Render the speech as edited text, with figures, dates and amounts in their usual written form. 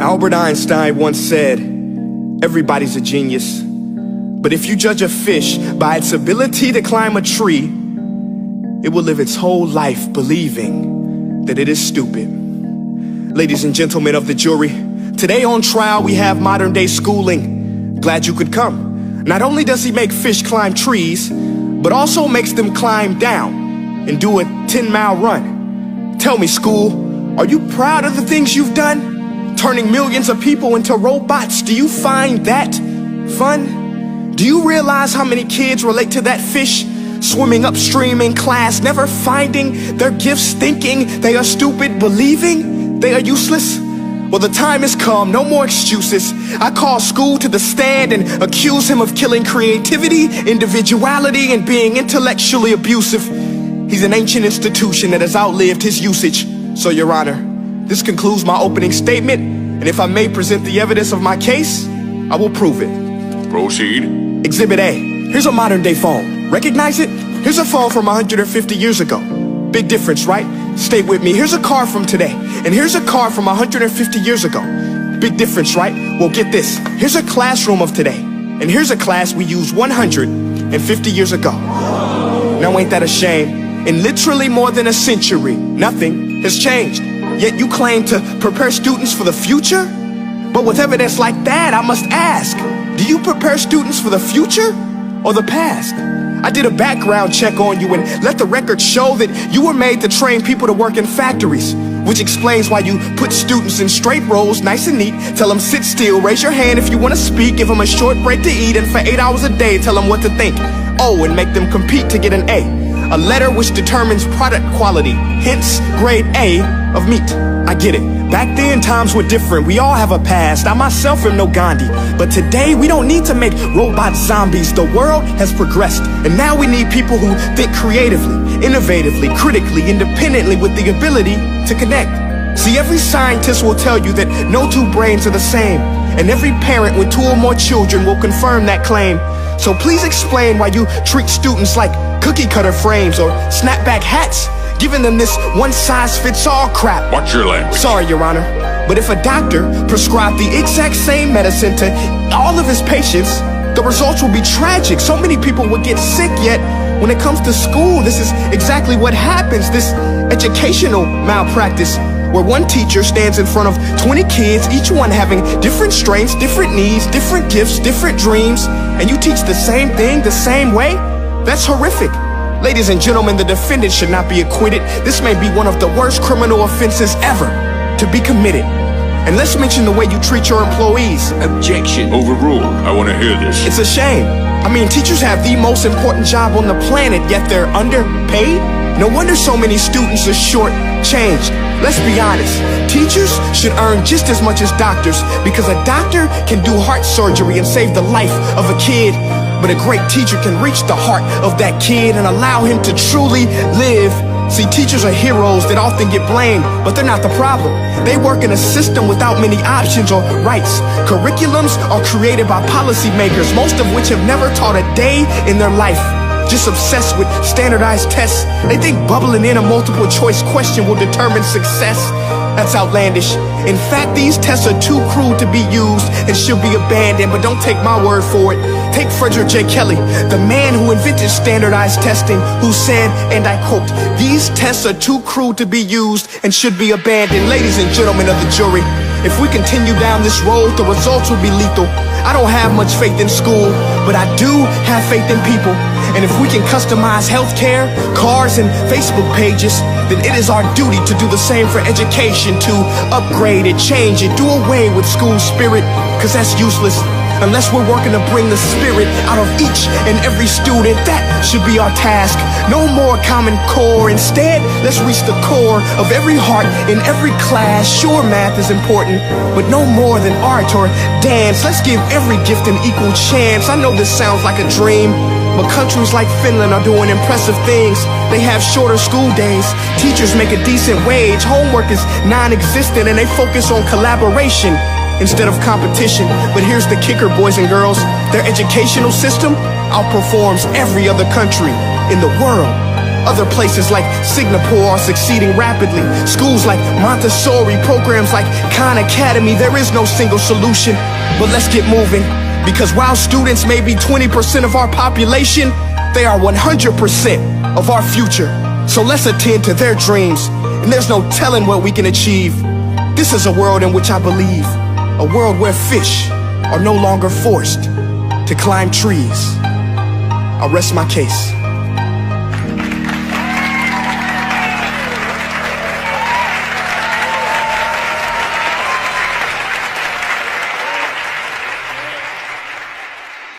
Albert Einstein once said, everybody's a genius, but if you judge a fish by its ability to climb a tree, it will live its whole life believing that it is stupid. Ladies and gentlemen of the jury, today on trial we have modern day schooling. Glad you could come. Not only does he make fish climb trees, but also makes them climb down and do a 10-mile run. Tell me, school, are you proud of the things you've done? Turning millions of people into robots, do you find that fun? Do you realize how many kids relate to that fish? Swimming upstream in class, never finding their gifts, thinking they are stupid, believing they are useless? Well, the time has come, no more excuses. I call school to the stand and accuse him of killing creativity, individuality, and being intellectually abusive. He's an ancient institution that has outlived his usage. So, Your Honor, this concludes my opening statement, and if I may present the evidence of my case, I will prove it. Proceed. Exhibit A. Here's a modern day phone. Recognize it? Here's a phone from 150 years ago. Big difference, right? Stay with me. Here's a car from today, and here's a car from 150 years ago. Big difference, right? Well, get this. Here's a classroom of today, and here's a class we used 150 years ago. Now ain't that a shame? In literally more than a century, nothing has changed. Yet you claim to prepare students for the future? But with evidence like that, I must ask, do you prepare students for the future or the past? I did a background check on you and let the record show that you were made to train people to work in factories, which explains why you put students in straight rows, nice and neat, tell them sit still, raise your hand if you want to speak, give them a short break to eat, and for 8 hours a day tell them what to think. Oh, and make them compete to get an A letter which determines product quality, hence grade A of meat. I get it. Back then, times were different. We all have a past. I myself am no Gandhi. But today, we don't need to make robot zombies. The world has progressed. And now we need people who think creatively, innovatively, critically, independently, with the ability to connect. See, every scientist will tell you that no two brains are the same. And every parent with 2 or more children will confirm that claim. So please explain why you treat students like cookie cutter frames or snapback hats, giving them this one-size-fits-all crap. Watch your language. Sorry, Your Honor, but if a doctor prescribed the exact same medicine to all of his patients, the results will be tragic. So many people would get sick, yet when it comes to school, this is exactly what happens. This educational malpractice, where one teacher stands in front of 20 kids, each one having different strengths, different needs, different gifts, different dreams, and you teach the same thing the same way? That's horrific. Ladies and gentlemen, the defendant should not be acquitted. This may be one of the worst criminal offenses ever to be committed. And let's mention the way you treat your employees. Objection. Overruled. I want to hear this. It's a shame. I mean, teachers have the most important job on the planet, yet they're underpaid? No wonder so many students are short-changed. Let's be honest, teachers should earn just as much as doctors, because a doctor can do heart surgery and save the life of a kid, but a great teacher can reach the heart of that kid and allow him to truly live. See, teachers are heroes that often get blamed, but they're not the problem. They work in a system without many options or rights. Curriculums are created by policymakers, most of which have never taught a day in their life. Just obsessed with standardized tests. They think bubbling in a multiple choice question will determine success. That's outlandish. In fact, these tests are too crude to be used and should be abandoned, but don't take my word for it. Take Frederick J. Kelly, the man who invented standardized testing, who said, and I quote, "These tests are too crude to be used and should be abandoned." Ladies and gentlemen of the jury, if we continue down this road, the results will be lethal. I don't have much faith in school, but I do have faith in people. And if we can customize healthcare, cars, and Facebook pages, then it is our duty to do the same for education, to upgrade it, change it, do away with school spirit, because that's useless. Unless we're working to bring the spirit out of each and every student, that should be our task. No more Common Core. Instead, let's reach the core of every heart in every class. Sure, math is important, but no more than art or dance. Let's give every gift an equal chance. I know this sounds like a dream, but countries like Finland are doing impressive things. They have shorter school days. Teachers make a decent wage. Homework is non-existent, and they focus on collaboration instead of competition. But here's the kicker, boys and girls. Their educational system outperforms every other country in the world. Other places like Singapore are succeeding rapidly. Schools like Montessori, programs like Khan Academy, there is no single solution. But let's get moving, because while students may be 20% of our population, they are 100% of our future. So let's attend to their dreams, and there's no telling what we can achieve. This is a world in which I believe, a world where fish are no longer forced to climb trees. I'll rest my case.